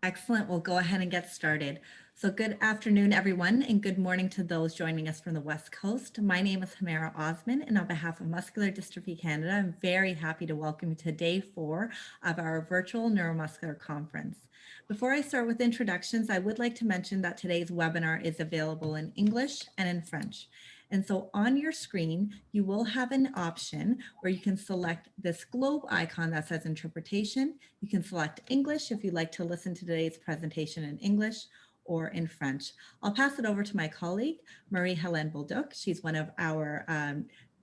Excellent. We'll go ahead and get started. So good afternoon, everyone, and good morning to those joining us from the West Coast. My name is Hamara Osman, and on behalf of Muscular Dystrophy Canada, I'm very happy to welcome you to day 4 of our virtual Neuromuscular conference. Before I start with introductions, I would like to mention that today's webinar is available in English and in French. And so on your screen, you will have an option where you can select this globe icon that says interpretation. You can select English if you'd like to listen to today's presentation in English or in French. I'll pass it over to my colleague, Marie-Hélène Bolduc. She's one of our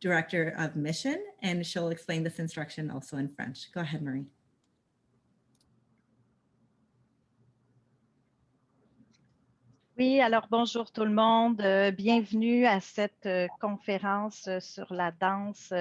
Director of Mission, and she'll explain this instruction also in French. Go ahead, Marie. Oui, alors bonjour tout le monde. Bienvenue à cette conférence sur la danse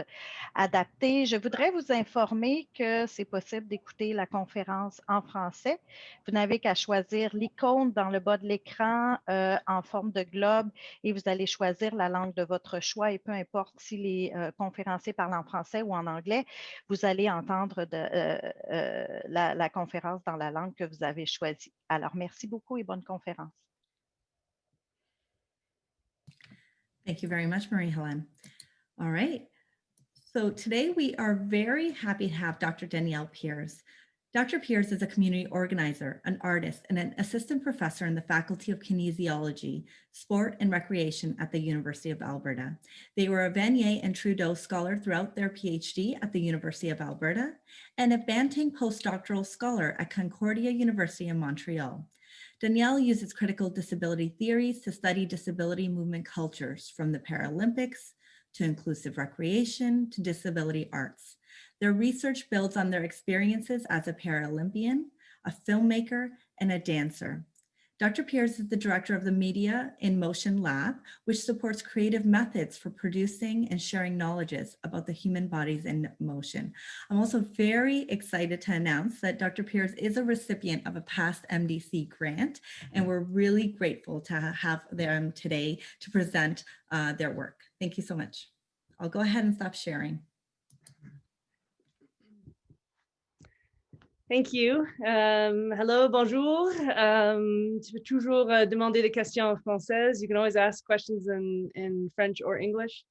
adaptée. Je voudrais vous informer que c'est possible d'écouter la conférence en français. Vous n'avez qu'à choisir l'icône dans le bas de l'écran en forme de globe et vous allez choisir la langue de votre choix. Et peu importe si les conférenciers parlent en français ou en anglais, vous allez entendre la conférence dans la langue que vous avez choisie. Alors, merci beaucoup et bonne conférence. Thank you very much, Marie-Hélène. All right. So today we are very happy to have Dr. Danielle Peers. Dr. Peers is a community organizer, an artist, and an assistant professor in the Faculty of Kinesiology, Sport and Recreation at the University of Alberta. They were a Vanier and Trudeau Scholar throughout their PhD at the University of Alberta and a Banting Postdoctoral Scholar at Concordia University in Montreal. Danielle uses critical disability theories to study disability movement cultures, from the Paralympics to inclusive recreation to disability arts. Their research builds on their experiences as a Paralympian, a filmmaker, and a dancer. Dr. Peers is the director of the Media in Motion Lab, which supports creative methods for producing and sharing knowledges about the human bodies in motion. I'm also very excited to announce that Dr. Peers is a recipient of a past MDC grant, and we're really grateful to have them today to present their work. Thank you so much. I'll go ahead and stop sharing. Thank you. Hello, bonjour. Tu peux toujours demander des questions en français. You can always ask questions in French or English.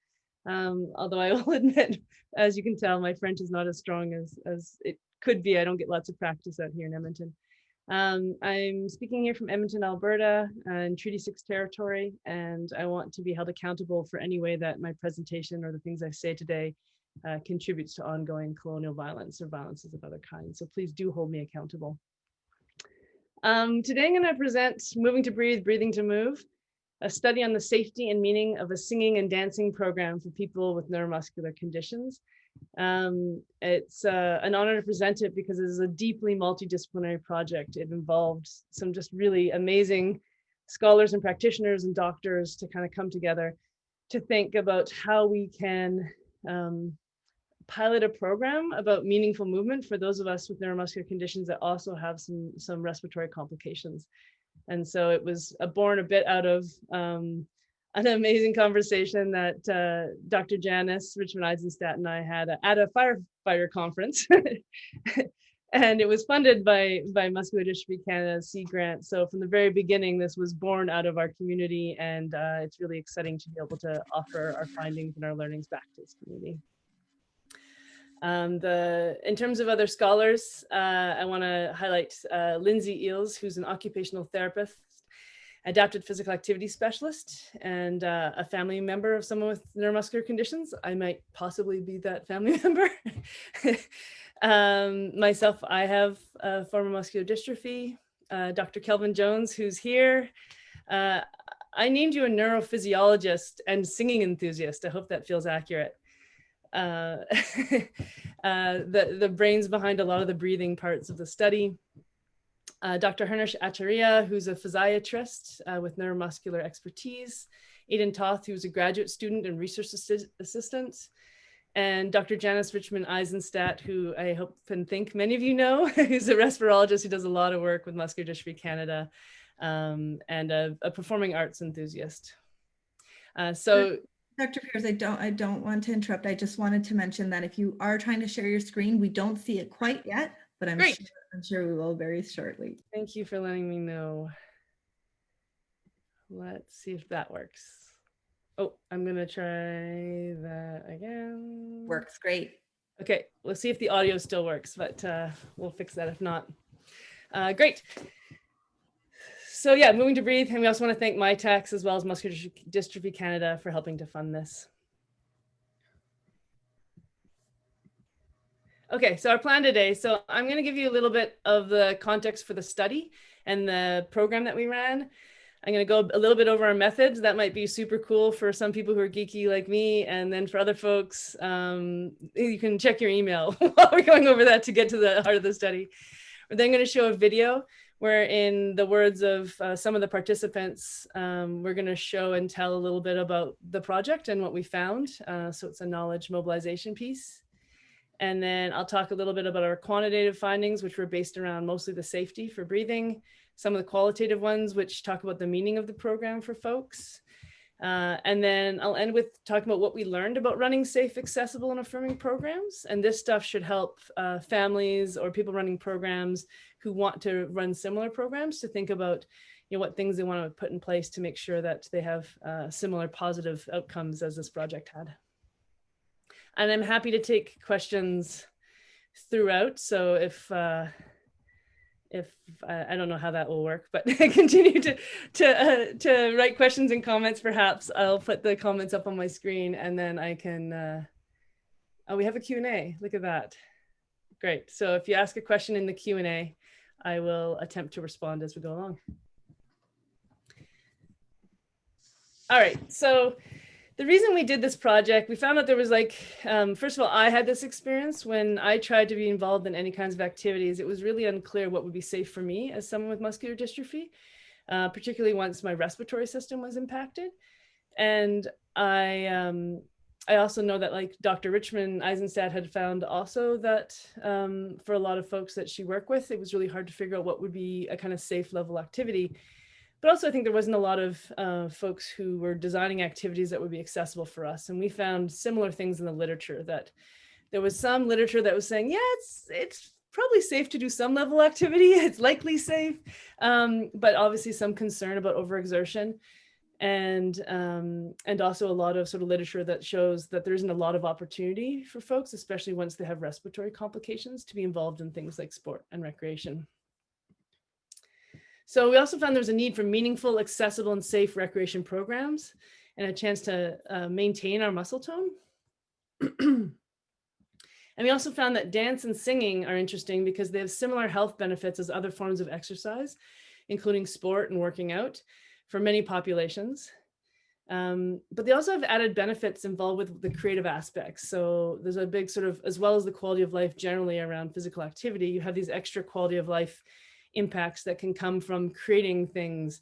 Although I will admit, as you can tell, my French is not as strong as it could be. I don't get lots of practice out here in Edmonton. I'm speaking here from Edmonton, Alberta, in Treaty 6 territory, and I want to be held accountable for any way that my presentation or the things I say today contributes to ongoing colonial violence or violences of other kinds. So please do hold me accountable. Today I'm going to present Moving to Breathe, Breathing to Move, a study on the safety and meaning of a singing and dancing program for people with neuromuscular conditions. It's an honor to present it because it is a deeply multidisciplinary project. It involved some just really amazing scholars and practitioners and doctors to kind of come together to think about how we can pilot a program about meaningful movement for those of us with neuromuscular conditions that also have some respiratory complications. And so it was born a bit out of an amazing conversation that Dr. Janice Richmond-Eisenstadt and I had at a firefighter conference. And it was funded by Muscular Dystrophy Canada's Sea Grant. So from the very beginning, this was born out of our community, and it's really exciting to be able to offer our findings and our learnings back to this community. In terms of other scholars, I want to highlight Lindsay Eels, who's an occupational therapist, adapted physical activity specialist, and a family member of someone with neuromuscular conditions. I might possibly be that family member. Myself, I have former muscular dystrophy. Dr. Kelvin Jones, who's here. I named you a neurophysiologist and singing enthusiast. I hope that feels accurate. The brains behind a lot of the breathing parts of the study. Dr. Hernish Acharya, who's a physiatrist with neuromuscular expertise. Aidan Toth, who's a graduate student and research assistant. And Dr. Janice Richmond-Eisenstadt, who I hope and think many of you know, who's a respirologist who does a lot of work with Muscular Dystrophy Canada, and a performing arts enthusiast. Dr. Peers, I don't want to interrupt. I just wanted to mention that if you are trying to share your screen, we don't see it quite yet, but I'm Great. sure we will very shortly. Thank you for letting me know. Let's see if that works. Oh, I'm gonna try that again. Works great. Okay, we'll see if the audio still works, but we'll fix that if not. Great. So yeah, moving to breathe. And we also want to thank MyTax as well as Muscular Dystrophy Canada for helping to fund this. Okay, so our plan today. So I'm going to give you a little bit of the context for the study and the program that we ran. I'm going to go a little bit over our methods. That might be super cool for some people who are geeky like me. And then for other folks, you can check your email while we're going over that to get to the heart of the study. We're then going to show a video where, in the words of some of the participants, we're going to show and tell a little bit about the project and what we found. So it's a knowledge mobilization piece. And then I'll talk a little bit about our quantitative findings, which were based around mostly the safety for breathing, some of the qualitative ones, which talk about the meaning of the program for folks. And then I'll end with talking about what we learned about running safe, accessible, and affirming programs. And this stuff should help families or people running programs who want to run similar programs to think about, what things they want to put in place to make sure that they have similar positive outcomes as this project had. And I'm happy to take questions throughout. So if I don't know how that will work, but continue to write questions and comments. Perhaps I'll put the comments up on my screen, and then I can. Oh, we have a Q&A. Look at that. Great. So if you ask a question in the Q&A, I will attempt to respond as we go along. All right. So the reason we did this project, we found out there was first of all, I had this experience when I tried to be involved in any kinds of activities. It was really unclear what would be safe for me as someone with muscular dystrophy, particularly once my respiratory system was impacted. And I also know that Dr. Richmond Eisenstadt had found also that for a lot of folks that she worked with, it was really hard to figure out what would be a kind of safe level activity. But also, I think there wasn't a lot of folks who were designing activities that would be accessible for us. And we found similar things in the literature, that there was some literature that was saying, yeah, it's probably safe to do some level of activity. It's likely safe, but obviously some concern about overexertion. And also a lot of sort of literature that shows that there isn't a lot of opportunity for folks, especially once they have respiratory complications, to be involved in things like sport and recreation. So we also found there's a need for meaningful, accessible, and safe recreation programs and a chance to maintain our muscle tone. And we also found that dance and singing are interesting because they have similar health benefits as other forms of exercise, including sport and working out for many populations. But they also have added benefits involved with the creative aspects. So there's a big sort of, as well as the quality of life generally around physical activity, you have these extra quality of life impacts that can come from creating things,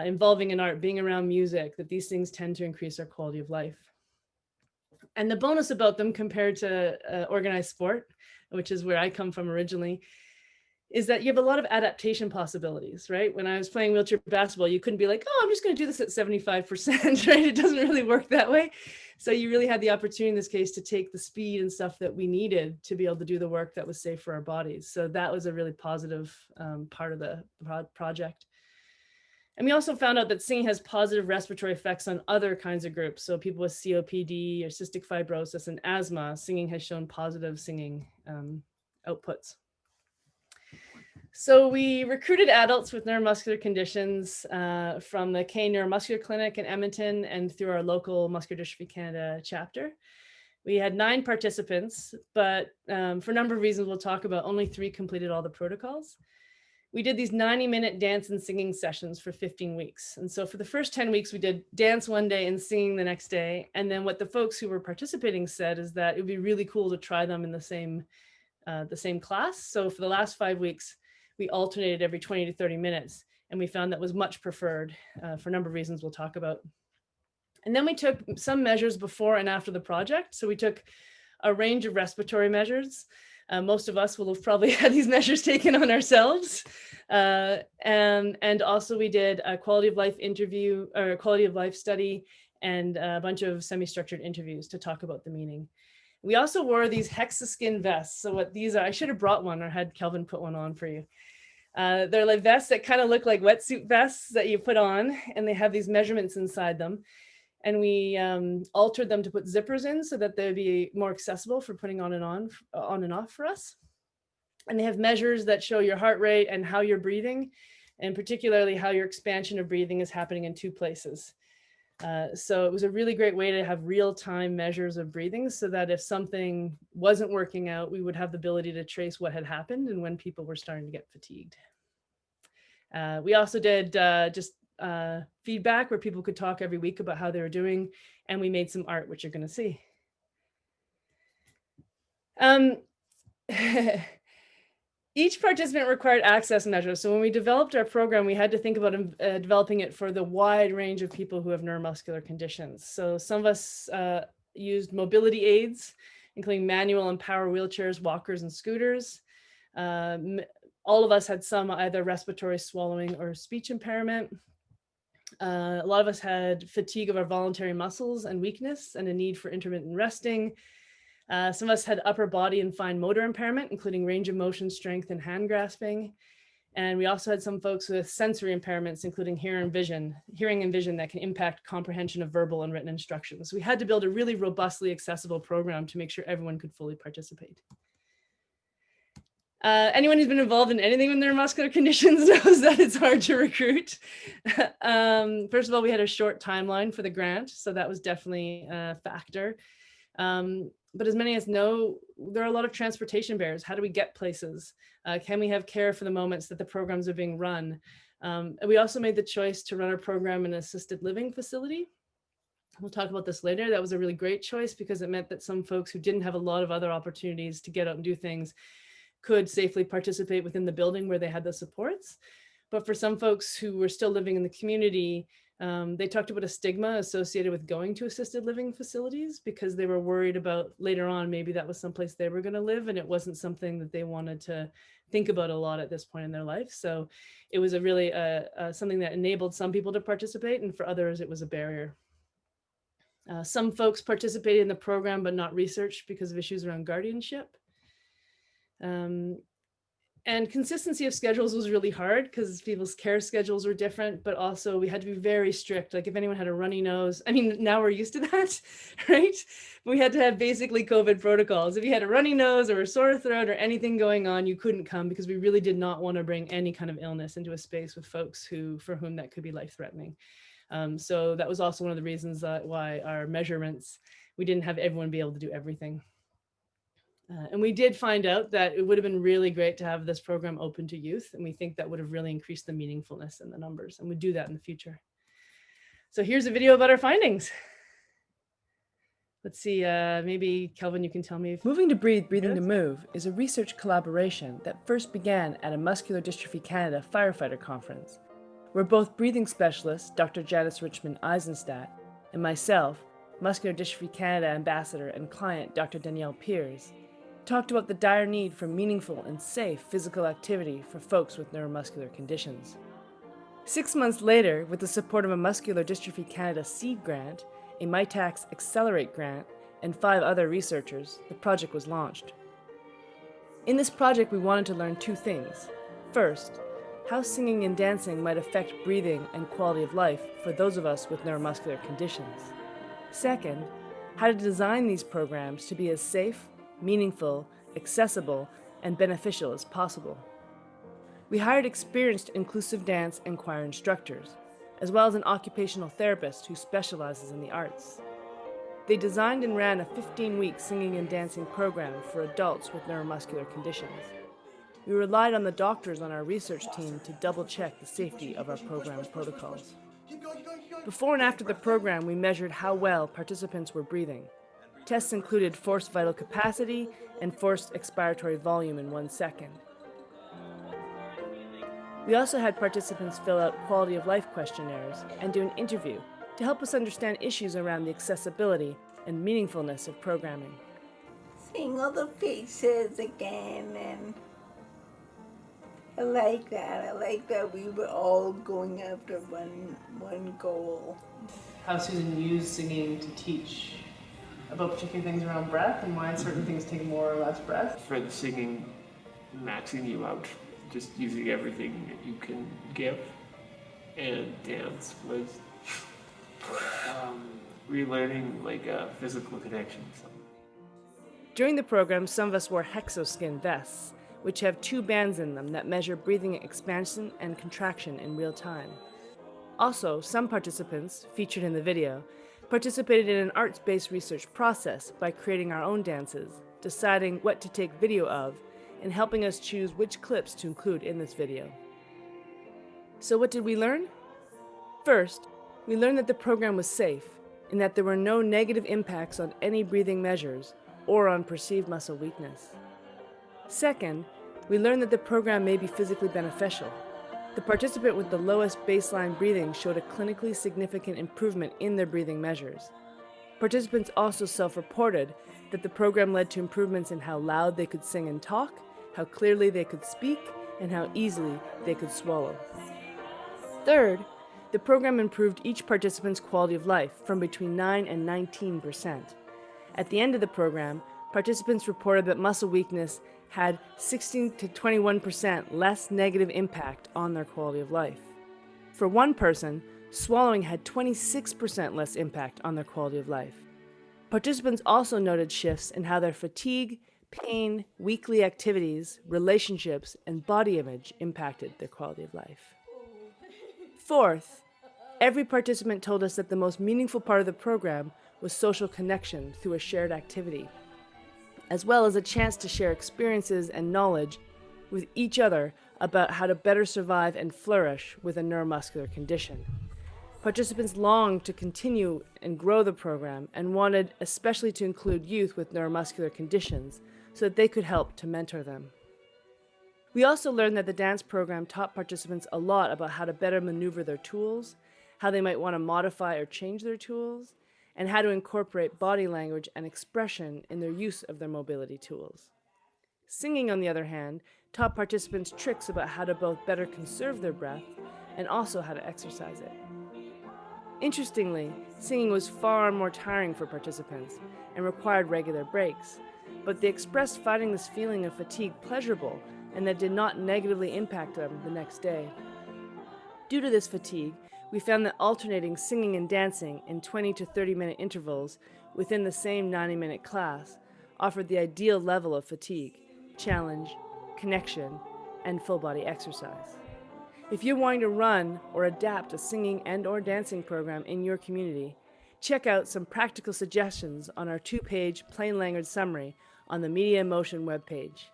involving in art, being around music, that these things tend to increase our quality of life. And the bonus about them compared to organized sport, which is where I come from originally, is that you have a lot of adaptation possibilities, right? When I was playing wheelchair basketball, you couldn't be like, oh, I'm just going to do this at 75%, right? It doesn't really work that way. So you really had the opportunity in this case to take the speed and stuff that we needed to be able to do the work that was safe for our bodies. So that was a really positive part of the project. And we also found out that singing has positive respiratory effects on other kinds of groups. So people with COPD or cystic fibrosis and asthma, singing has shown positive singing outputs. So we recruited adults with neuromuscular conditions from the K Neuromuscular Clinic in Edmonton and through our local Muscular Dystrophy Canada chapter. We had 9 participants, but for a number of reasons we'll talk about, only 3 completed all the protocols. We did these 90-minute dance and singing sessions for 15 weeks. And so for the first 10 weeks, we did dance one day and singing the next day. And then what the folks who were participating said is that it would be really cool to try them in the same class. So for the last 5 weeks, we alternated every 20 to 30 minutes. And we found that was much preferred for a number of reasons we'll talk about. And then we took some measures before and after the project. So we took a range of respiratory measures. Most of us will have probably had these measures taken on ourselves. And also we did a quality of life interview or a quality of life study and a bunch of semi-structured interviews to talk about the meaning. We also wore these hexaskin vests. So what these are, I should have brought one or had Kelvin put one on for you. They're like vests that kind of look like wetsuit vests that you put on, and they have these measurements inside them. And we altered them to put zippers in so that they'd be more accessible for putting on and off for us. And they have measures that show your heart rate and how you're breathing, and particularly how your expansion of breathing is happening in 2 places. So it was a really great way to have real-time measures of breathing so that if something wasn't working out, we would have the ability to trace what had happened and when people were starting to get fatigued. We also did feedback where people could talk every week about how they were doing, and we made some art, which you're going to see. Each participant required access measures. So when we developed our program, we had to think about developing it for the wide range of people who have neuromuscular conditions. So some of us used mobility aids, including manual and power wheelchairs, walkers, and scooters. All of us had some either respiratory, swallowing, or speech impairment. A lot of us had fatigue of our voluntary muscles and weakness and a need for intermittent resting. Some of us had upper body and fine motor impairment, including range of motion, strength, and hand grasping. And we also had some folks with sensory impairments, including hearing and vision that can impact comprehension of verbal and written instructions. So we had to build a really robustly accessible program to make sure everyone could fully participate. Anyone who's been involved in anything with neuromuscular conditions knows that it's hard to recruit. First of all, we had a short timeline for the grant, so that was definitely a factor. But as many as know, there are a lot of transportation barriers. How do we get places? Can we have care for the moments that the programs are being run? And we also made the choice to run our program in an assisted living facility. We'll talk about this later. That was a really great choice because it meant that some folks who didn't have a lot of other opportunities to get out and do things could safely participate within the building where they had the supports. But for some folks who were still living in the community, they talked about a stigma associated with going to assisted living facilities because they were worried about later on, maybe that was someplace they were going to live and it wasn't something that they wanted to think about a lot at this point in their life. So it was a really something that enabled some people to participate, and for others, it was a barrier. Some folks participated in the program, but not researched because of issues around guardianship. And consistency of schedules was really hard because people's care schedules were different, but also we had to be very strict. Like if anyone had a runny nose, I mean, now we're used to that, right? We had to have basically COVID protocols. If you had a runny nose or a sore throat or anything going on, you couldn't come because we really did not want to bring any kind of illness into a space with folks for whom that could be life-threatening. So that was also one of the reasons why our measurements, we didn't have everyone be able to do everything. And we did find out that it would have been really great to have this program open to youth. And we think that would have really increased the meaningfulness and the numbers, and we'd do that in the future. So here's a video about our findings. Let's see, maybe Kelvin, you can tell me. Moving to Breathe, Breathing to Move is a research collaboration that first began at a Muscular Dystrophy Canada firefighter conference, where both breathing specialists, Dr. Janice Richmond Eisenstadt, and myself, Muscular Dystrophy Canada ambassador and client, Dr. Danielle Piers, talked about the dire need for meaningful and safe physical activity for folks with neuromuscular conditions. 6 months later, with the support of a Muscular Dystrophy Canada seed grant, a MITAX Accelerate grant, and 5 other researchers, the project was launched. In this project, we wanted to learn 2 things. First, how singing and dancing might affect breathing and quality of life for those of us with neuromuscular conditions. Second, how to design these programs to be as safe, meaningful, accessible, and beneficial as possible. We hired experienced inclusive dance and choir instructors, as well as an occupational therapist who specializes in the arts. They designed and ran a 15-week singing and dancing program for adults with neuromuscular conditions. We relied on the doctors on our research team to double-check the safety of our program protocols. Before and after the program, we measured how well participants were breathing. Tests included forced vital capacity and forced expiratory volume in 1 second. We also had participants fill out quality of life questionnaires and do an interview to help us understand issues around the accessibility and meaningfulness of programming. Seeing all the faces again, and I like that. I like that we were all going after one goal. How Susan used singing to teach about particular things around breath and why certain things take more or less breath? For the singing, maxing you out, just using everything that you can give. And dance was relearning like a physical connection. During the program, some of us wore hexoskin vests, which have 2 bands in them that measure breathing expansion and contraction in real time. Also, some participants, featured in the video, participated in an arts-based research process by creating our own dances, deciding what to take video of, and helping us choose which clips to include in this video. So what did we learn? First, we learned that the program was safe, and that there were no negative impacts on any breathing measures or on perceived muscle weakness. Second, we learned that the program may be physically beneficial. The participant with the lowest baseline breathing showed a clinically significant improvement in their breathing measures. Participants also self-reported that the program led to improvements in how loud they could sing and talk, how clearly they could speak, and how easily they could swallow. Third, the program improved each participant's quality of life from between 9 and 19%. At the end of the program, participants reported that muscle weakness had 16 to 21% less negative impact on their quality of life. For one person, swallowing had 26% less impact on their quality of life. Participants also noted shifts in how their fatigue, pain, weekly activities, relationships, and body image impacted their quality of life. Fourth, every participant told us that the most meaningful part of the program was social connection through a shared activity, as well as a chance to share experiences and knowledge with each other about how to better survive and flourish with a neuromuscular condition. Participants longed to continue and grow the program and wanted especially to include youth with neuromuscular conditions so that they could help to mentor them. We also learned that the dance program taught participants a lot about how to better maneuver their tools, how they might want to modify or change their tools, and how to incorporate body language and expression in their use of their mobility tools. Singing, on the other hand, taught participants tricks about how to both better conserve their breath and also how to exercise it. Interestingly, singing was far more tiring for participants and required regular breaks, but they expressed finding this feeling of fatigue pleasurable and that did not negatively impact them the next day. Due to this fatigue, we found that alternating singing and dancing in 20 to 30-minute intervals within the same 90-minute class offered the ideal level of fatigue, challenge, connection, and full-body exercise. If you're wanting to run or adapt a singing and/or dancing program in your community, check out some practical suggestions on our 2-page plain language summary on the Media in Motion webpage.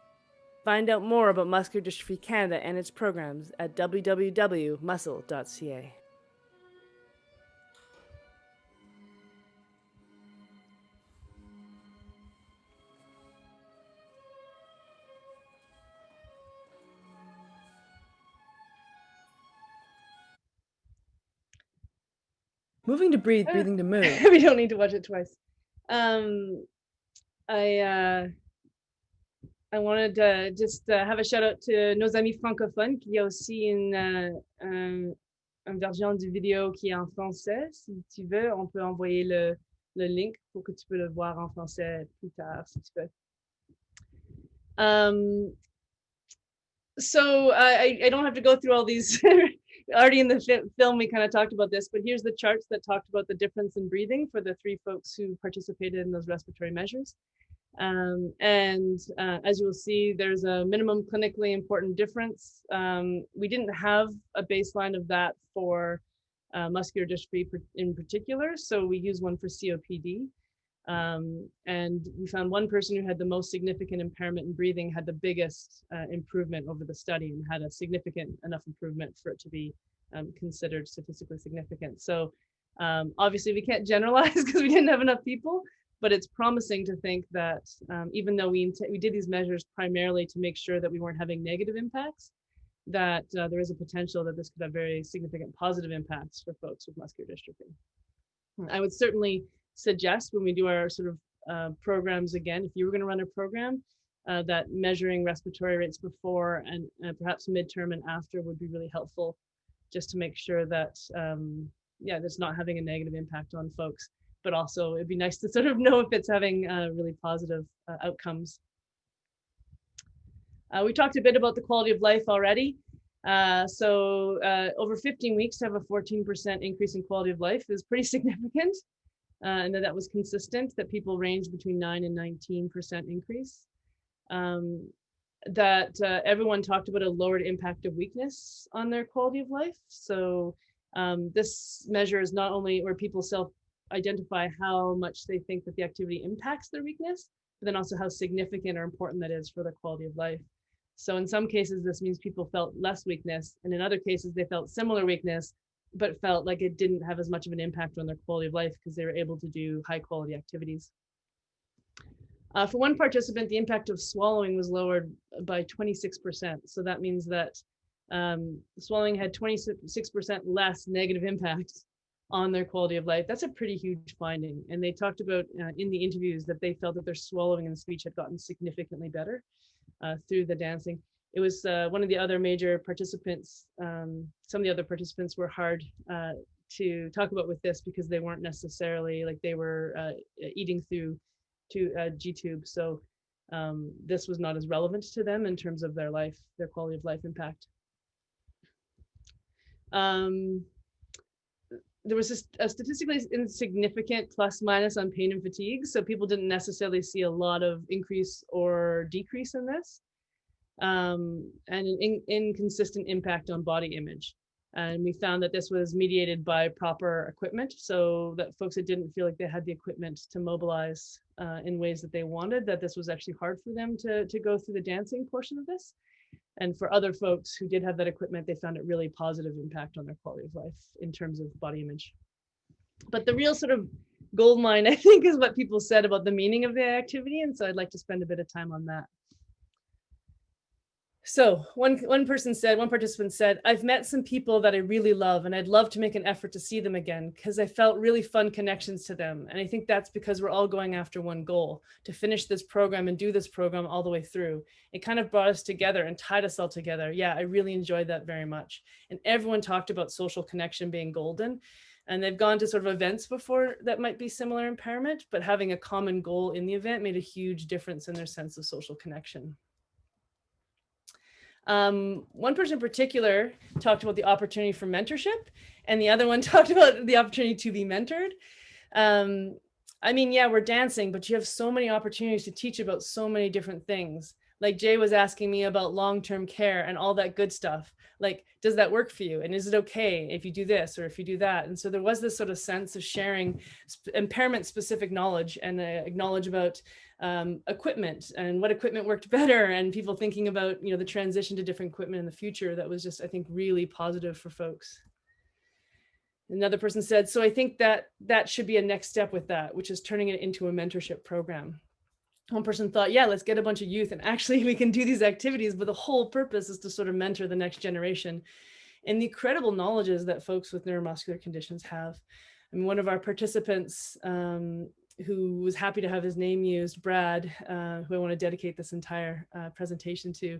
Find out more about Muscular Dystrophy Canada and its programs at www.muscle.ca. Moving to breathe, breathing to move. We don't need to watch it twice. I wanted to just have a shout out to nos amis francophones, qu'il y a aussi un version du vidéo qui est en français. Si tu veux, on peut envoyer le link pour que tu peux le voir en français plus tard, si tu veux. So I don't have to go through all these. Already in the film, we kind of talked about this, but here's the charts that talked about the difference in breathing for the 3 folks who participated in those respiratory measures. As you will see, there's a minimum clinically important difference. We didn't have a baseline of that for muscular dystrophy in particular, so we used one for COPD. And we found one person who had the most significant impairment in breathing had the biggest improvement over the study and had a significant enough improvement for it to be considered statistically significant. So obviously we can't generalize because we didn't have enough people, but it's promising to think that even though we did these measures primarily to make sure that we weren't having negative impacts, that there is a potential that this could have very significant positive impacts for folks with muscular dystrophy. I would certainly suggest when we do our sort of programs again, if you were going to run a program, that measuring respiratory rates before and perhaps midterm and after would be really helpful, just to make sure that that's not having a negative impact on folks. but also it'd be nice to sort of know if it's having really positive outcomes. We talked a bit about the quality of life already. Over 15 weeks to have a 14% increase in quality of life is pretty significant. And that was consistent, that people range between 9 and 19% increase. Everyone talked about a lowered impact of weakness on their quality of life. So this measure is not only where people self-identify how much they think that the activity impacts their weakness, but then also how significant or important that is for their quality of life. So in some cases, this means people felt less weakness, and in other cases, they felt similar weakness, but felt like it didn't have as much of an impact on their quality of life because they were able to do high quality activities. For one participant, the impact of swallowing was lowered by 26%. So that means that swallowing had 26% less negative impact on their quality of life. That's a pretty huge finding. And they talked about in the interviews that they felt that their swallowing and speech had gotten significantly better through the dancing. It was one of the other major participants. Some of the other participants were hard to talk about with this because they weren't necessarily, like, they were eating through G-tube. So this was not as relevant to them in terms of their life, their quality of life impact. There was a statistically insignificant plus minus on pain and fatigue. So people didn't necessarily see a lot of increase or decrease in this. And an inconsistent impact on body image. And we found that this was mediated by proper equipment, so that folks that didn't feel like they had the equipment to mobilize in ways that they wanted, that this was actually hard for them to go through the dancing portion of this. And for other folks who did have that equipment, they found it really positive impact on their quality of life in terms of body image. But the real sort of gold mine, I think, is what people said about the meaning of the activity. And so I'd like to spend a bit of time on that. So one participant said, I've met some people that I really love, and I'd love to make an effort to see them again because I felt really fun connections to them. And I think that's because we're all going after one goal, to finish this program and do this program all the way through. It kind of brought us together and tied us all together. Yeah, I really enjoyed that very much. And everyone talked about social connection being golden. And they've gone to sort of events before that might be similar impairment, but having a common goal in the event made a huge difference in their sense of social connection. One person in particular talked about the opportunity for mentorship, and the other one talked about the opportunity to be mentored. I mean, yeah, we're dancing, but you have so many opportunities to teach about so many different things. Like Jay was asking me about long-term care and all that good stuff. Like, does that work for you? And is it okay if you do this or if you do that? And so there was this sort of sense of sharing impairment-specific knowledge and knowledge about equipment and what equipment worked better, and people thinking about, you know, the transition to different equipment in the future. That was just, I think, really positive for folks. Another person said, so I think that should be a next step with that, which is turning it into a mentorship program. One person thought, yeah, let's get a bunch of youth and actually we can do these activities, but the whole purpose is to sort of mentor the next generation. And the incredible knowledges that folks with neuromuscular conditions have. I mean, one of our participants who was happy to have his name used, Brad, who I want to dedicate this entire presentation to,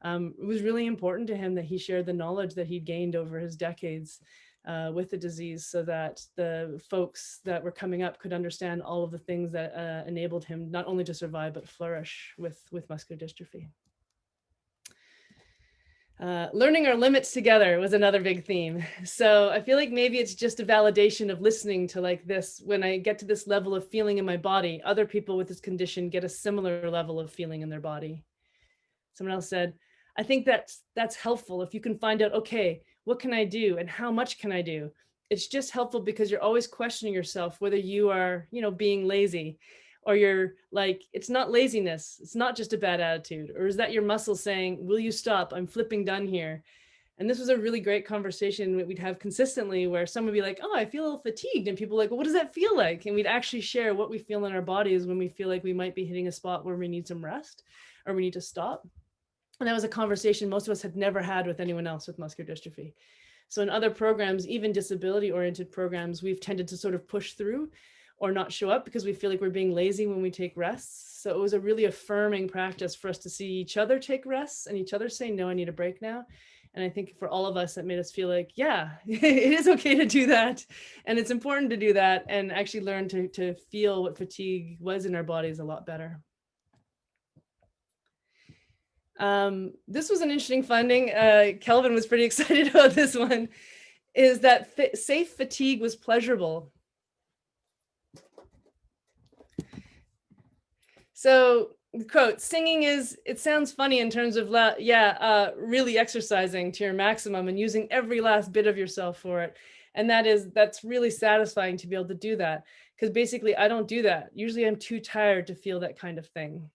it was really important to him that he shared the knowledge that he'd gained over his decades with the disease, so that the folks that were coming up could understand all of the things that enabled him not only to survive, but flourish with muscular dystrophy. Learning our limits together was another big theme. So I feel like maybe it's just a validation of listening to like this. When I get to this level of feeling in my body, other people with this condition get a similar level of feeling in their body. Someone else said, I think that's helpful if you can find out, okay, what can I do and how much can I do? It's just helpful because you're always questioning yourself whether you are, you know, being lazy, or you're like, it's not laziness, it's not just a bad attitude, or is that your muscles saying, will you stop? I'm flipping done here. And this was a really great conversation that we'd have consistently, where someone would be like, oh, I feel a little fatigued. And people like, well, what does that feel like? And we'd actually share what we feel in our bodies when we feel like we might be hitting a spot where we need some rest or we need to stop. And that was a conversation most of us had never had with anyone else with muscular dystrophy. So in other programs, even disability-oriented programs, we've tended to sort of push through or not show up because we feel like we're being lazy when we take rests. So it was a really affirming practice for us to see each other take rests and each other say, no, I need a break now. And I think for all of us, that made us feel like, yeah, it is okay to do that. And it's important to do that and actually learn to feel what fatigue was in our bodies a lot better. This was an interesting finding. Kelvin was pretty excited about this one, is that safe fatigue was pleasurable. So, quote, singing it sounds funny in terms of, really exercising to your maximum and using every last bit of yourself for it. And that's really satisfying to be able to do that. Because basically I don't do that. Usually I'm too tired to feel that kind of thing.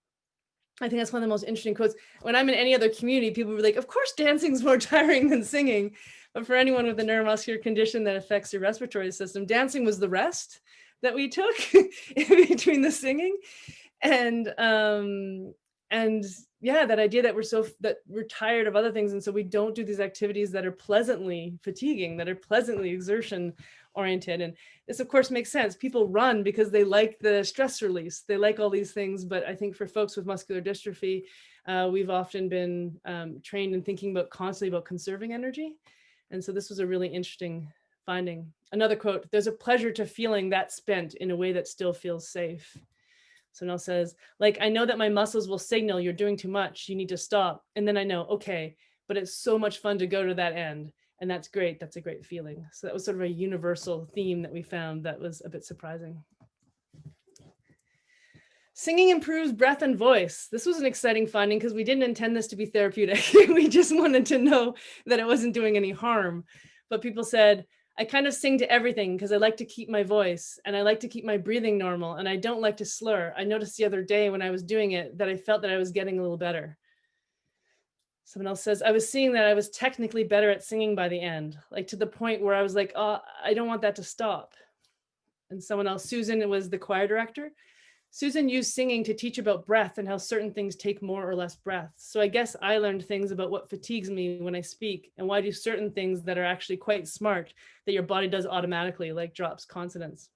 I think that's one of the most interesting quotes. When I'm in any other community, people were like, of course, dancing's more tiring than singing. But for anyone with a neuromuscular condition that affects your respiratory system, dancing was the rest that we took in between the singing. And yeah, that idea that we're tired of other things. And so we don't do these activities that are pleasantly fatiguing, that are pleasantly exertion oriented. And this of course makes sense. People run because they like the stress release. They like all these things. But I think for folks with muscular dystrophy, we've often been trained in thinking constantly about conserving energy. And so this was a really interesting finding. Another quote, there's a pleasure to feeling that spent in a way that still feels safe. Someone else says, like, I know that my muscles will signal you're doing too much, you need to stop. And then I know, okay, but it's so much fun to go to that end. And that's great. That's a great feeling. So that was sort of a universal theme that we found that was a bit surprising. Singing improves breath and voice. This was an exciting finding because we didn't intend this to be therapeutic. We just wanted to know that it wasn't doing any harm. But people said, I kind of sing to everything because I like to keep my voice and I like to keep my breathing normal and I don't like to slur. I noticed the other day when I was doing it that I felt that I was getting a little better. Someone else says, I was seeing that I was technically better at singing by the end, like to the point where I was like, oh, I don't want that to stop. And someone else, Susan, was the choir director. Susan used singing to teach about breath and how certain things take more or less breath. So I guess I learned things about what fatigues me when I speak and why do certain things that are actually quite smart that your body does automatically, like drops consonants.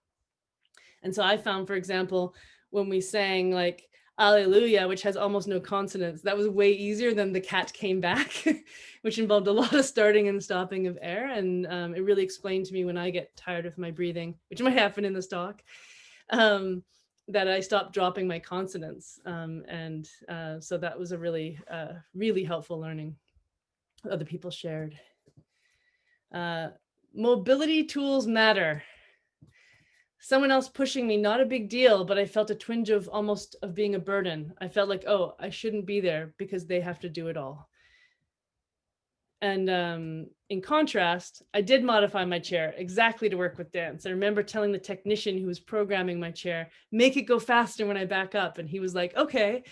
And so I found, for example, when we sang like Alleluia, which has almost no consonants, that was way easier than The Cat Came Back, which involved a lot of starting and stopping of air. And it really explained to me when I get tired of my breathing, which might happen in this talk, that I stopped dropping my consonants. So that was a really, really helpful learning other people shared. Mobility tools matter. Someone else pushing me, not a big deal, but I felt a twinge of almost of being a burden. I felt like, oh, I shouldn't be there because they have to do it all. And in contrast, I did modify my chair exactly to work with dance. I remember telling the technician who was programming my chair, make it go faster when I back up. And he was like, okay.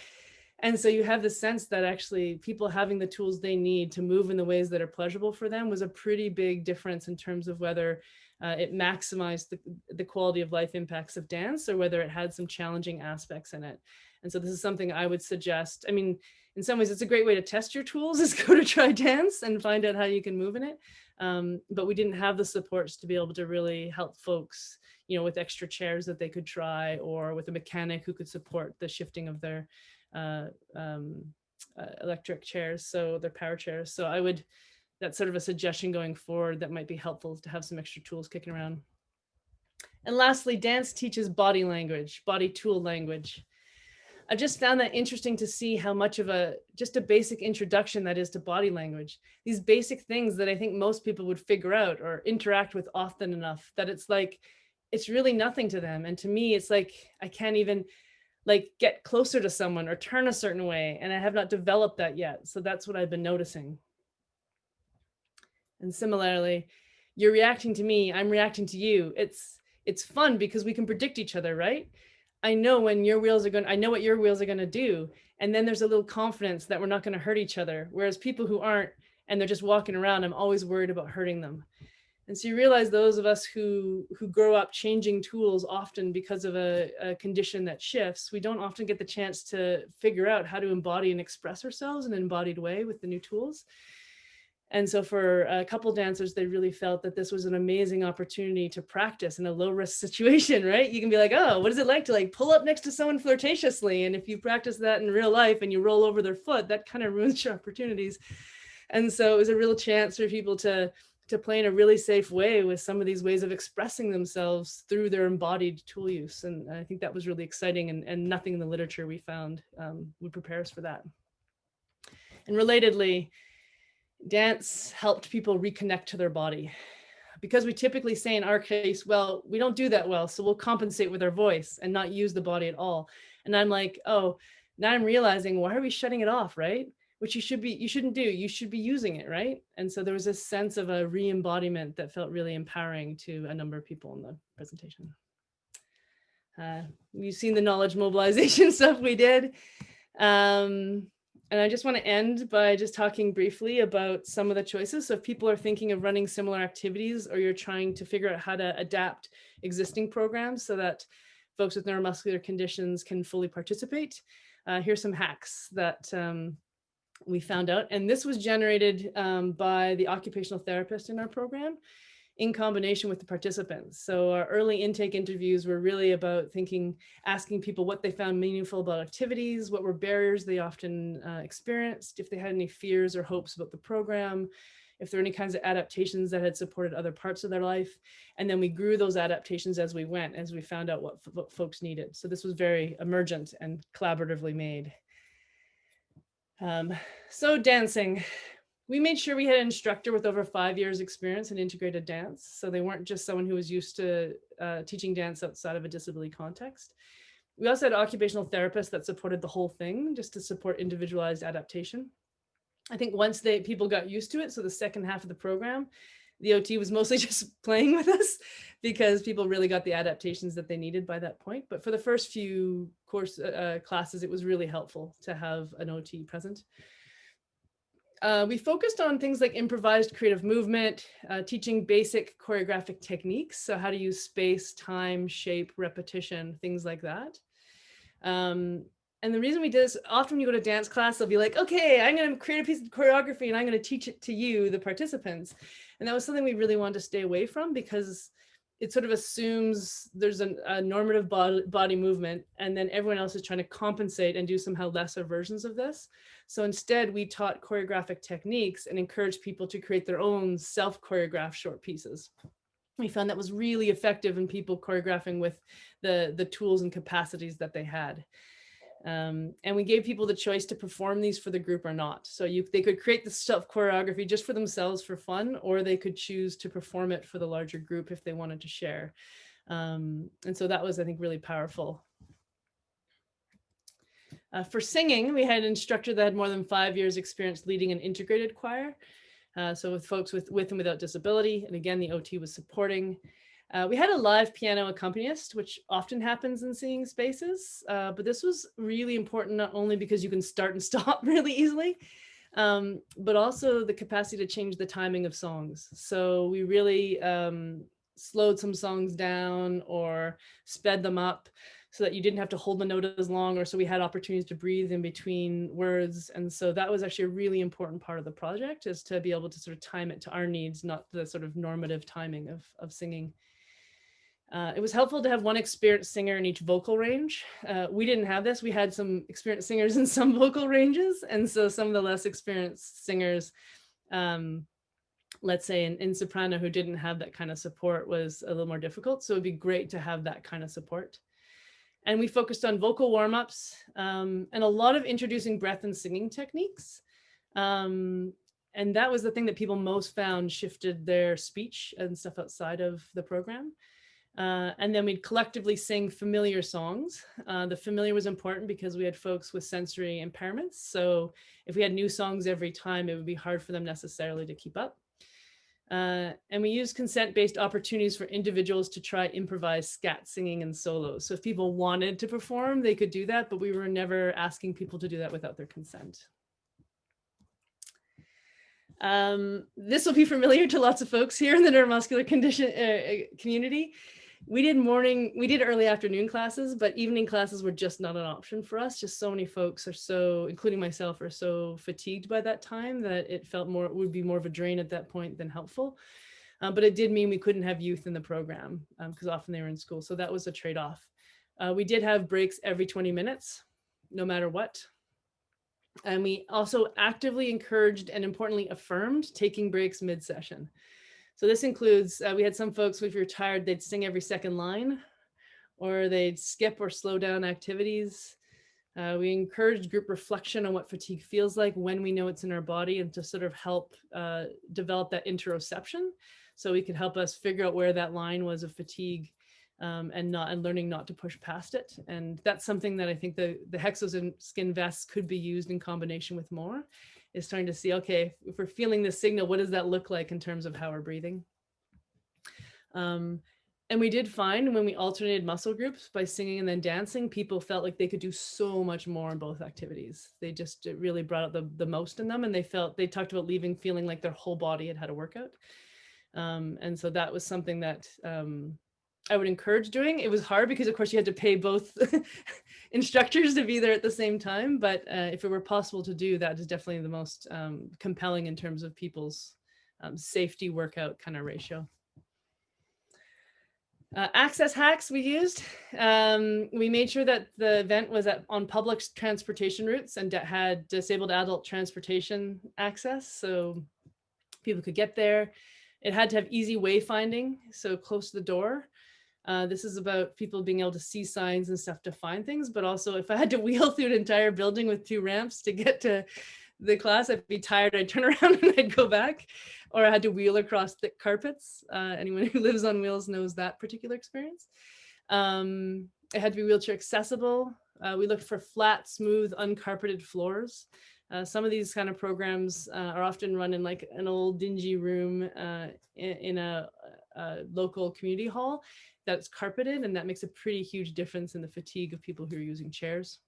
And so you have the sense that actually people having the tools they need to move in the ways that are pleasurable for them was a pretty big difference in terms of whether it maximized the quality of life impacts of dance or whether it had some challenging aspects in it. And so this is something I would suggest. I mean, in some ways, it's a great way to test your tools is go to try dance and find out how you can move in it. But we didn't have the supports to be able to really help folks, you know, with extra chairs that they could try or with a mechanic who could support the shifting of their electric chairs, so their power chairs. So that's sort of a suggestion going forward that might be helpful to have some extra tools kicking around. And lastly, dance teaches body language, body tool language. I just found that interesting to see how much of just a basic introduction that is to body language. These basic things that I think most people would figure out or interact with often enough that it's like, it's really nothing to them. And to me, it's like, I can't even like get closer to someone or turn a certain way. And I have not developed that yet. So that's what I've been noticing. And similarly, you're reacting to me, I'm reacting to you. It's fun because we can predict each other, right? I know when your wheels are I know what your wheels are going to do. And then there's a little confidence that we're not going to hurt each other. Whereas people who aren't, and they're just walking around, I'm always worried about hurting them. And so you realize those of us who grow up changing tools often because of a condition that shifts, we don't often get the chance to figure out how to embody and express ourselves in an embodied way with the new tools. And so for a couple dancers, they really felt that this was an amazing opportunity to practice in a low risk situation, right? You can be like, oh, what is it like to like pull up next to someone flirtatiously? And if you practice that in real life and you roll over their foot, that kind of ruins your opportunities. And so it was a real chance for people to play in a really safe way with some of these ways of expressing themselves through their embodied tool use. And I think that was really exciting, and nothing in the literature we found would prepare us for that. And relatedly, dance helped people reconnect to their body. Because we typically say in our case, well, we don't do that well, so we'll compensate with our voice and not use the body at all. And I'm like, oh, now I'm realizing, why are we shutting it off, right? Which you shouldn't do. You should be using it, right? And so there was this sense of a re-embodiment that felt really empowering to a number of people in the presentation. You've seen the knowledge mobilization stuff we did. And I just want to end by just talking briefly about some of the choices. So if people are thinking of running similar activities, or you're trying to figure out how to adapt existing programs so that folks with neuromuscular conditions can fully participate, here's some hacks that we found out. And this was generated by the occupational therapist in our program in combination with the participants. So our early intake interviews were really about asking people what they found meaningful about activities, what were barriers they often experienced, if they had any fears or hopes about the program, if there were any kinds of adaptations that had supported other parts of their life. And then we grew those adaptations as we went, as we found out what folks needed. So this was very emergent and collaboratively made. So dancing. We made sure we had an instructor with over 5 years experience in integrated dance. So they weren't just someone who was used to teaching dance outside of a disability context. We also had occupational therapists that supported the whole thing, just to support individualized adaptation. I think once people got used to it, so the second half of the program, the OT was mostly just playing with us, because people really got the adaptations that they needed by that point. But for the first few classes, it was really helpful to have an OT present. We focused on things like improvised creative movement, teaching basic choreographic techniques. So how to use space, time, shape, repetition, things like that. And the reason we did this, often when you go to dance class, they'll be like, okay, I'm going to create a piece of choreography and I'm going to teach it to you, the participants. And that was something we really wanted to stay away from, because it sort of assumes there's a normative body movement, and then everyone else is trying to compensate and do somehow lesser versions of this. So instead, we taught choreographic techniques and encouraged people to create their own self-choreographed short pieces. We found that was really effective in people choreographing with the tools and capacities that they had. And we gave people the choice to perform these for the group or not. So they could create the self choreography just for themselves for fun, or they could choose to perform it for the larger group if they wanted to share. And so that was, I think, really powerful. For singing, we had an instructor that had more than 5 years experience leading an integrated choir. So with folks with and without disability, and again, the OT was supporting. We had a live piano accompanist, which often happens in singing spaces, but this was really important, not only because you can start and stop really easily, but also the capacity to change the timing of songs. So we really slowed some songs down or sped them up so that you didn't have to hold the note as long, or so we had opportunities to breathe in between words. And so that was actually a really important part of the project, is to be able to sort of time it to our needs, not the sort of normative timing of singing. It was helpful to have one experienced singer in each vocal range. We didn't have this. We had some experienced singers in some vocal ranges. And so some of the less experienced singers, let's say in soprano, who didn't have that kind of support, was a little more difficult. So it'd be great to have that kind of support. And we focused on vocal warm-ups and a lot of introducing breath and singing techniques. And that was the thing that people most found shifted their speech and stuff outside of the program. And then we'd collectively sing familiar songs. The familiar was important because we had folks with sensory impairments. So if we had new songs every time, it would be hard for them necessarily to keep up. And we used consent-based opportunities for individuals to try improvised scat singing and solos. So if people wanted to perform, they could do that, but we were never asking people to do that without their consent. This will be familiar to lots of folks here in the neuromuscular condition community. We did early afternoon classes, but evening classes were just not an option for us. Just so many folks including myself, are so fatigued by that time that it would be more of a drain at that point than helpful. But it did mean we couldn't have youth in the program because often they were in school. So that was a trade-off. We did have breaks every 20 minutes, no matter what. And we also actively encouraged and importantly affirmed taking breaks mid-session. So this includes, we had some folks, if you're tired, they'd sing every second line, or they'd skip or slow down activities. We encouraged group reflection on what fatigue feels like when we know it's in our body, and to sort of help develop that interoception, so we could help us figure out where that line was of fatigue, and learning not to push past it. And that's something that I think the Hexoskin vests could be used in combination with more, is trying to see, okay, if we're feeling this signal, what does that look like in terms of how we're breathing? And we did find when we alternated muscle groups by singing and then dancing, people felt like they could do so much more in both activities. It really brought out the most in them, and they talked about leaving feeling like their whole body had had a workout. And so that was something that I would encourage doing. It was hard because, of course, you had to pay both instructors to be there at the same time. But if it were possible to do, that is definitely the most compelling in terms of people's safety workout kind of ratio. Access hacks we used. We made sure that the event was on public transportation routes and had disabled adult transportation access, so people could get there. It had to have easy wayfinding, so close to the door. This is about people being able to see signs and stuff to find things, but also if I had to wheel through an entire building with 2 ramps to get to the class, I'd be tired, I'd turn around and I'd go back, or I had to wheel across thick carpets. Anyone who lives on wheels knows that particular experience. It had to be wheelchair accessible. We looked for flat, smooth, uncarpeted floors. Some of these kind of programs are often run in like an old dingy room in a local community hall that's carpeted, and that makes a pretty huge difference in the fatigue of people who are using chairs.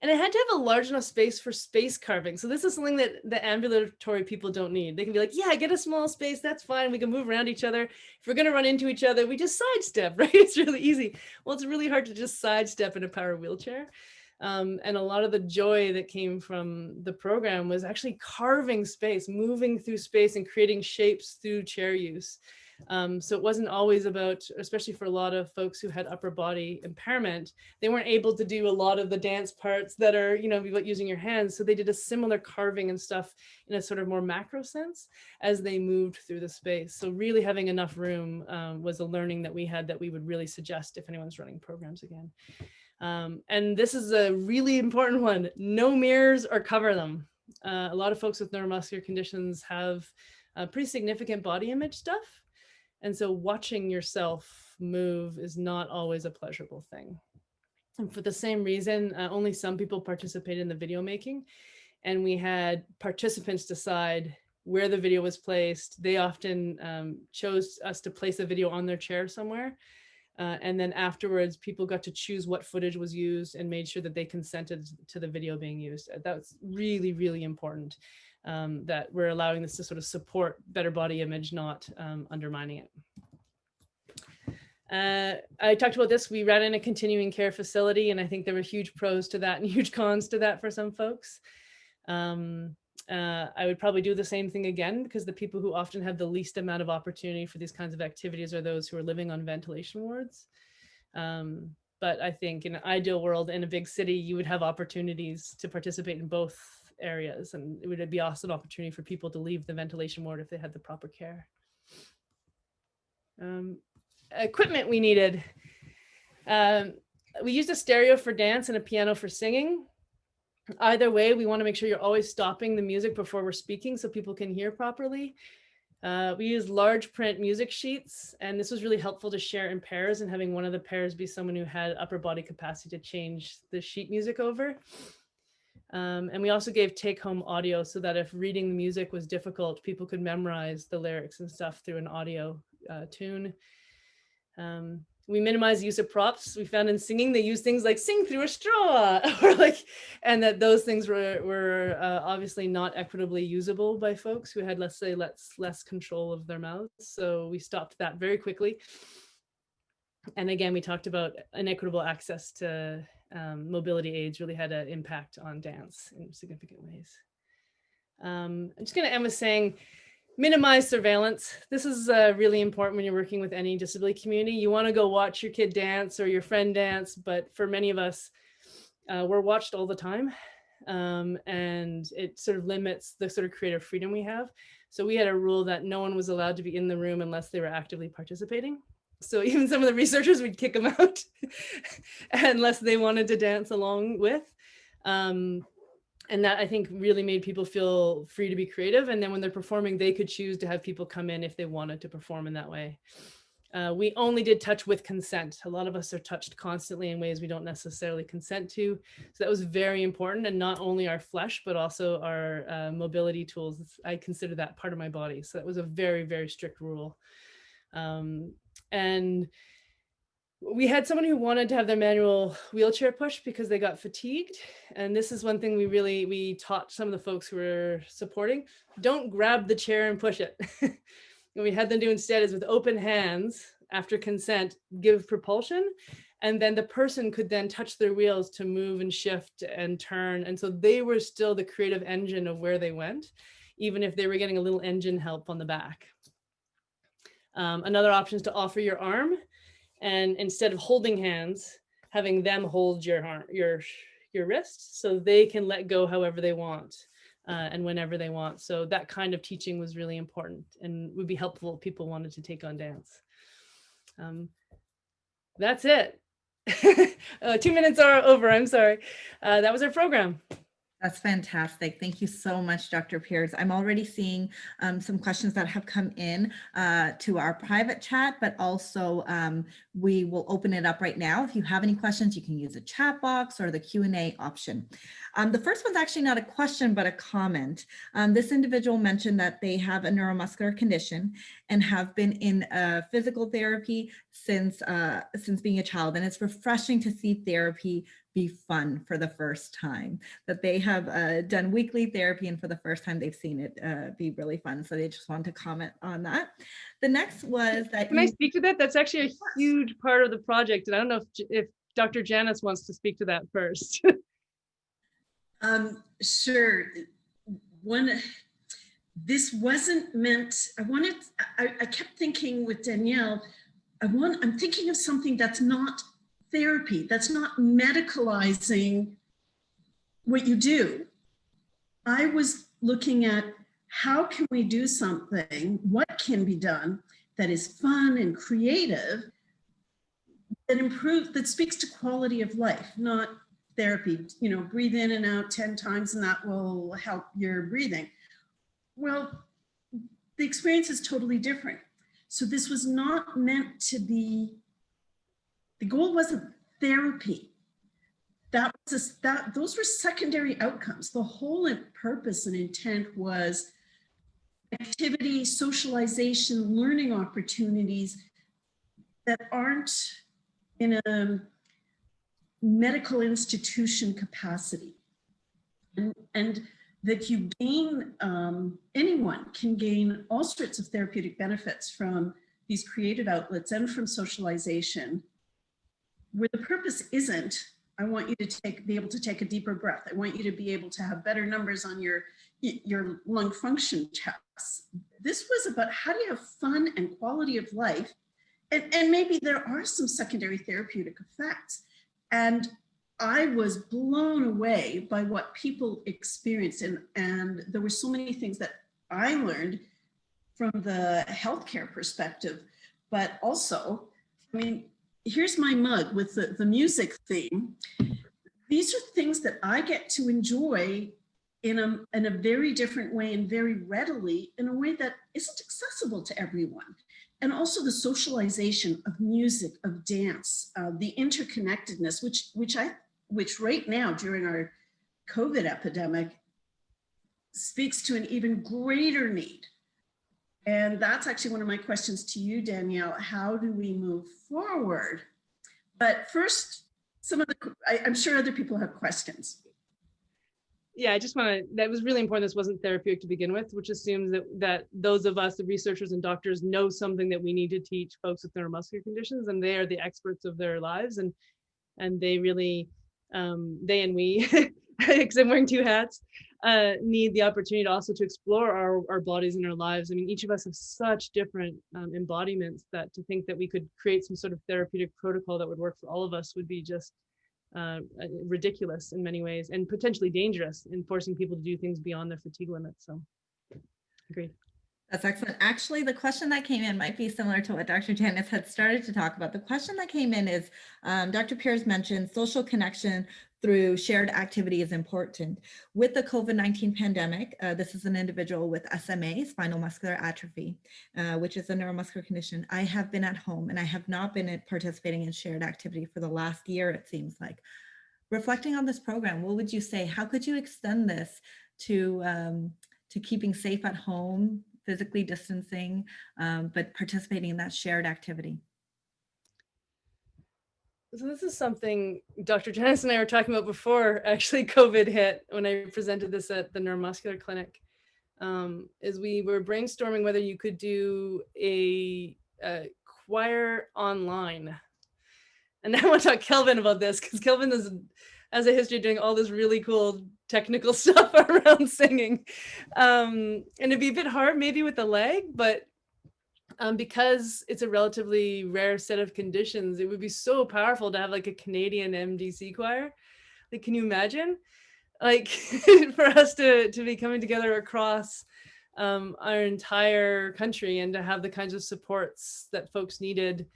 And it had to have a large enough space for space carving. So this is something that the ambulatory people don't need. They can be like, yeah, get a small space, that's fine. We can move around each other. If we're gonna run into each other, we just sidestep, right? It's really easy. Well, it's really hard to just sidestep in a power wheelchair. And a lot of the joy that came from the program was actually carving space, moving through space and creating shapes through chair use. So it wasn't always about, especially for a lot of folks who had upper body impairment, they weren't able to do a lot of the dance parts that are, about using your hands. So they did a similar carving and stuff in a sort of more macro sense as they moved through the space. So really having enough room was a learning that we had that we would really suggest if anyone's running programs again. And this is a really important one: no mirrors or cover them. A lot of folks with neuromuscular conditions have pretty significant body image stuff. And so watching yourself move is not always a pleasurable thing. And for the same reason, only some people participate in the video making. And we had participants decide where the video was placed. They often chose us to place a video on their chair somewhere. And then afterwards, people got to choose what footage was used and made sure that they consented to the video being used. That's really, really important, that we're allowing this to sort of support better body image, not undermining it. I talked about this. We ran in a continuing care facility, and I think there were huge pros to that and huge cons to that for some folks. I would probably do the same thing again, because the people who often have the least amount of opportunity for these kinds of activities are those who are living on ventilation wards. But I think in an ideal world, in a big city, you would have opportunities to participate in both areas, and it would be also an opportunity for people to leave the ventilation ward if they had the proper care. Equipment we needed. We used a stereo for dance and a piano for singing. Either way, we want to make sure you're always stopping the music before we're speaking so people can hear properly. We use large print music sheets, and this was really helpful to share in pairs, and having one of the pairs be someone who had upper body capacity to change the sheet music over. And we also gave take-home audio so that if reading the music was difficult, people could memorize the lyrics and stuff through an audio tune. We minimize use of props. We found in singing, they use things like sing through a straw, and that those things were obviously not equitably usable by folks who had, let's say, less control of their mouths. So we stopped that very quickly. And again, we talked about inequitable access to mobility aids really had an impact on dance in significant ways. I'm just going to end with saying, minimize surveillance. This is really important when you're working with any disability community. You want to go watch your kid dance or your friend dance, but for many of us, we're watched all the time. and it sort of limits the sort of creative freedom we have. So we had a rule that no one was allowed to be in the room unless they were actively participating. So even some of the researchers, would kick them out unless they wanted to dance along with. And that, I think, really made people feel free to be creative. And then when they're performing, they could choose to have people come in if they wanted to perform in that way. We only did touch with consent. A lot of us are touched constantly in ways we don't necessarily consent to. So that was very important. And not only our flesh, but also our mobility tools. I consider that part of my body. So that was a very, very strict rule. And we had someone who wanted to have their manual wheelchair push because they got fatigued. And this is one thing we taught some of the folks who were supporting: don't grab the chair and push it. What we had them do instead is, with open hands, after consent, give propulsion. And then the person could then touch their wheels to move and shift and turn. And so they were still the creative engine of where they went, even if they were getting a little engine help on the back. Another option is to offer your arm, and instead of holding hands, having them hold your arm, your wrist, so they can let go however they want. And whenever they want. So that kind of teaching was really important and would be helpful if people wanted to take on dance. That's it. 2 minutes are over, I'm sorry. That was our program. That's fantastic. Thank you so much, Dr. Pierce. I'm already seeing some questions that have come in to our private chat, but also we will open it up right now. If you have any questions, you can use the chat box or the Q&A option. The first one's actually not a question, but a comment. This individual mentioned that they have a neuromuscular condition and have been in physical therapy since being a child. And it's refreshing to see therapy be fun for the first time, that they have done weekly therapy, and for the first time they've seen it be really fun. So they just wanted to comment on that. The next was that— Can I speak to that? That's actually a huge part of the project. And I don't know if Dr. Janice wants to speak to that first. Sure. This wasn't meant, I kept thinking with Danielle, I'm thinking of something that's not therapy, that's not medicalizing what you do. I was looking at how can we do something, what can be done that is fun and creative, that speaks to quality of life, not therapy. You know, breathe in and out 10 times and that will help your breathing. Well, the experience is totally different. So this was not meant to be, the goal wasn't therapy. Those were secondary outcomes. The whole purpose and intent was activity, socialization, learning opportunities that aren't in a medical institution capacity. And that you gain, anyone can gain all sorts of therapeutic benefits from these creative outlets and from socialization, where the purpose isn't, I want you to be able to take a deeper breath. I want you to be able to have better numbers on your lung function tests. This was about how do you have fun and quality of life, and maybe there are some secondary therapeutic effects. And I was blown away by what people experienced, and there were so many things that I learned from the healthcare perspective, but also, I mean, here's my mug with the music theme. These are things that I get to enjoy in a very different way and very readily, in a way that isn't accessible to everyone. And also the socialization of music, of dance, the interconnectedness, which right now during our COVID epidemic speaks to an even greater need. And that's actually one of my questions to you, Danielle. How do we move forward? But first, I'm sure other people have questions. Yeah, I just want to, that was really important. This wasn't therapeutic to begin with, which assumes that those of us, the researchers and doctors, know something that we need to teach folks with neuromuscular conditions, and they are the experts of their lives. And they really, they and we, because I'm wearing two hats, need the opportunity to also to explore our bodies and our lives. I mean, each of us have such different embodiments that to think that we could create some sort of therapeutic protocol that would work for all of us would be just ridiculous in many ways and potentially dangerous in forcing people to do things beyond their fatigue limits. So, agreed. That's excellent. Actually, the question that came in might be similar to what Dr. Janice had started to talk about. The question that came in is, Dr. Pierce mentioned social connection through shared activity is important. With the COVID-19 pandemic, this is an individual with SMA, spinal muscular atrophy, which is a neuromuscular condition. I have been at home and I have not been participating in shared activity for the last year, it seems like. Reflecting on this program, what would you say? How could you extend this to keeping safe at home, physically distancing, but participating in that shared activity? So this is something Dr. Janice and I were talking about before actually COVID hit, when I presented this at the Neuromuscular clinic, is we were brainstorming whether you could do a choir online. And I want to talk to Kelvin about this, because Kelvin has a history of doing all this really cool technical stuff around singing. And it'd be a bit hard maybe with the leg, but because it's a relatively rare set of conditions, it would be so powerful to have like a Canadian MDC choir. Like, can you imagine? Like for us to be coming together across our entire country and to have the kinds of supports that folks needed.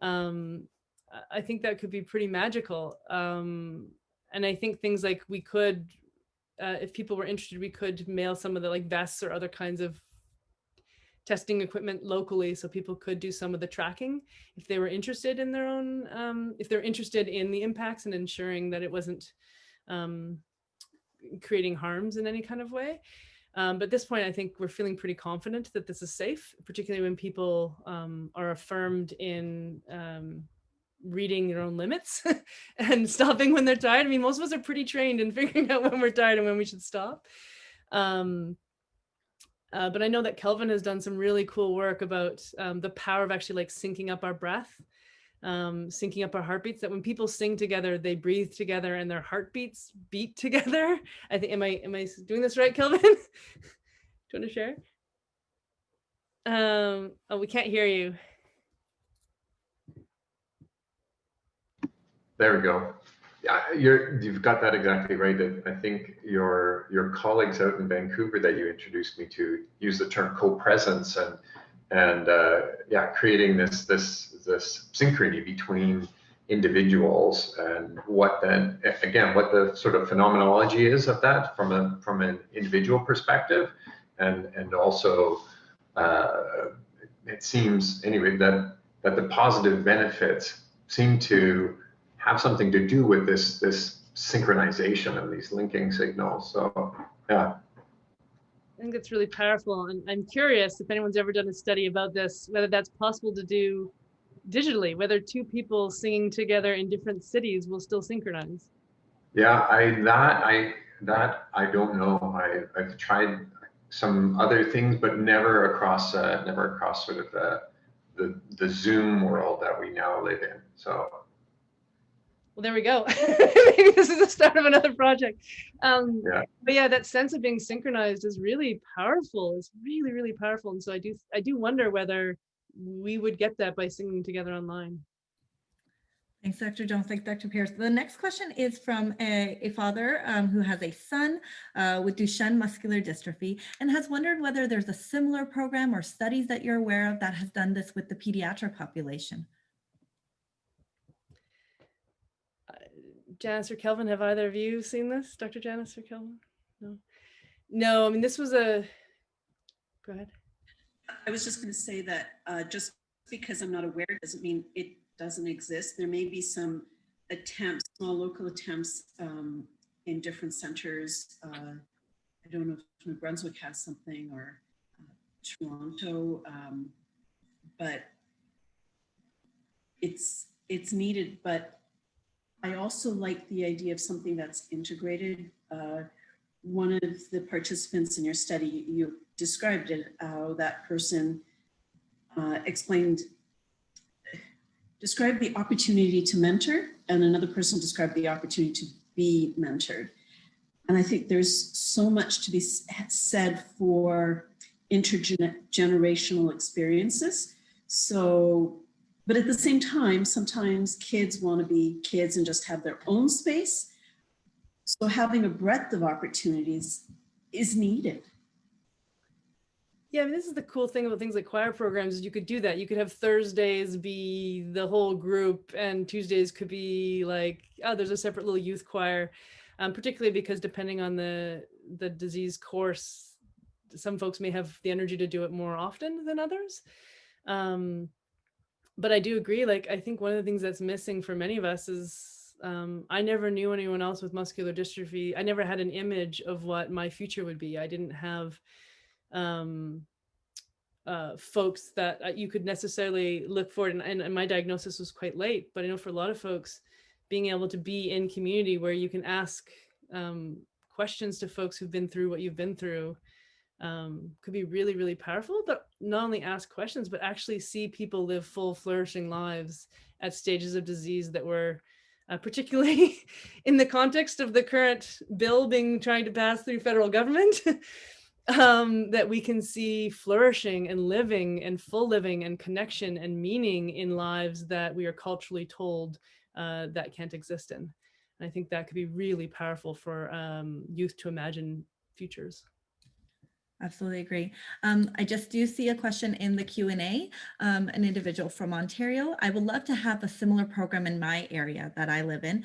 I think that could be pretty magical. And I think things like we could, if people were interested, we could mail some of the like vests or other kinds of testing equipment locally, so people could do some of the tracking if they were interested in their own, if they're interested in the impacts and ensuring that it wasn't creating harms in any kind of way. But at this point, I think we're feeling pretty confident that this is safe, particularly when people are affirmed in reading their own limits and stopping when they're tired. I mean, most of us are pretty trained in figuring out when we're tired and when we should stop. But I know that Kelvin has done some really cool work about the power of actually like syncing up our breath, syncing up our heartbeats, that when people sing together, they breathe together and their heartbeats beat together. I think, am I doing this right, Kelvin? Do you want to share? Oh, we can't hear you. There we go. Yeah, you've got that exactly right. I think your colleagues out in Vancouver that you introduced me to use the term co-presence and yeah, creating this synchrony between individuals, and what then again what the sort of phenomenology is of that from an individual perspective, and also it seems anyway that the positive benefits seem to have something to do with this synchronization of these linking signals. So yeah, I think it's really powerful, and I'm curious if anyone's ever done a study about this, whether that's possible to do digitally, whether two people singing together in different cities will still synchronize. Yeah, I don't know. I've tried some other things, but never across sort of the Zoom world that we now live in. So. Well, there we go. Maybe this is the start of another project. Yeah. But yeah, that sense of being synchronized is really powerful. It's really, really powerful. And so I do wonder whether we would get that by singing together online. Thanks, Dr. Jones. Thanks, Dr. Pierce. The next question is from a father who has a son with Duchenne muscular dystrophy and has wondered whether there's a similar program or studies that you're aware of that has done this with the pediatric population. Janice or Kelvin, have either of you seen this? Dr. Janice or Kelvin? No, I mean, this was go ahead. I was just going to say that just because I'm not aware doesn't mean it doesn't exist. There may be some attempts, small local attempts in different centers. I don't know if New Brunswick has something, or Toronto, but it's needed. But I also like the idea of something that's integrated. One of the participants in your study, you described it, how that person described the opportunity to mentor, and another person described the opportunity to be mentored. And I think there's so much to be said for intergenerational experiences. So But at the same time, sometimes kids want to be kids and just have their own space. So having a breadth of opportunities is needed. Yeah, I mean, this is the cool thing about things like choir programs is you could do that. You could have Thursdays be the whole group and Tuesdays could be like, oh, there's a separate little youth choir, particularly because depending on the disease course, some folks may have the energy to do it more often than others. But I do agree, like, I think one of the things that's missing for many of us is I never knew anyone else with muscular dystrophy. I never had an image of what my future would be. I didn't have folks that you could necessarily look for, and my diagnosis was quite late, but I know for a lot of folks, being able to be in community where you can ask questions to folks who've been through what you've been through could be really, really powerful. But not only ask questions, but actually see people live full, flourishing lives at stages of disease that were particularly in the context of the current bill being trying to pass through federal government. That we can see flourishing and living and full living and connection and meaning in lives that we are culturally told that can't exist in. And I think that could be really powerful for youth to imagine futures. Absolutely agree. I just do see a question in the Q&A, an individual from Ontario. I would love to have a similar program in my area that I live in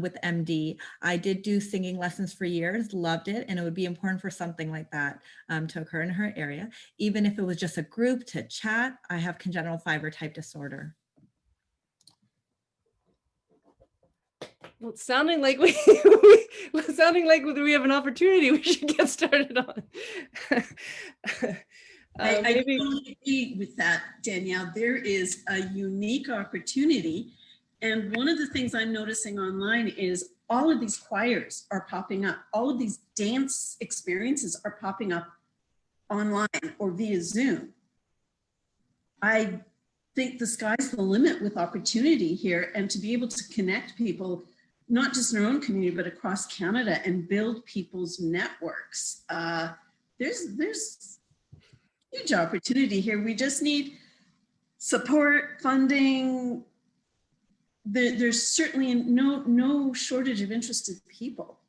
with MD. I did do singing lessons for years, loved it, and it would be important for something like that to occur in her area, even if it was just a group to chat. I have congenital fiber type disorder. Well, it's sounding like we have an opportunity we should get started on. I totally agree with that, Danielle. There is a unique opportunity. And one of the things I'm noticing online is all of these choirs are popping up. All of these dance experiences are popping up online or via Zoom. I think the sky's the limit with opportunity here, and to be able to connect people, not just in our own community, but across Canada, and build people's networks. There's huge opportunity here. We just need support, funding. There's certainly no shortage of interested people.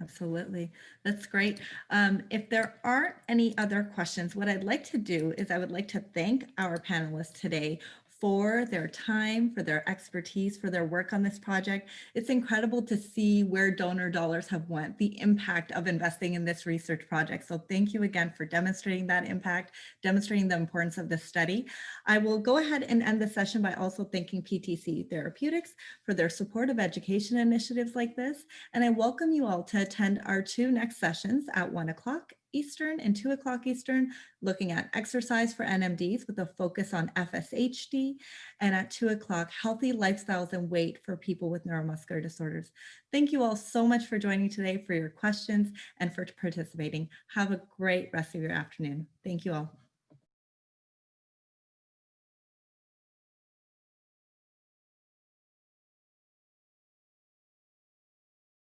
Absolutely. That's great. If there aren't any other questions, what I'd like to do is I would like to thank our panelists today for their time, for their expertise, for their work on this project. It's incredible to see where donor dollars have went, the impact of investing in this research project. So thank you again for demonstrating that impact, demonstrating the importance of this study. I will go ahead and end the session by also thanking PTC Therapeutics for their support of education initiatives like this. And I welcome you all to attend our 2 next sessions at 1 o'clock Eastern and 2 o'clock Eastern, looking at exercise for NMDs with a focus on FSHD, and at 2 o'clock, healthy lifestyles and weight for people with neuromuscular disorders. Thank you all so much for joining today, for your questions, and for participating. Have a great rest of your afternoon. Thank you all.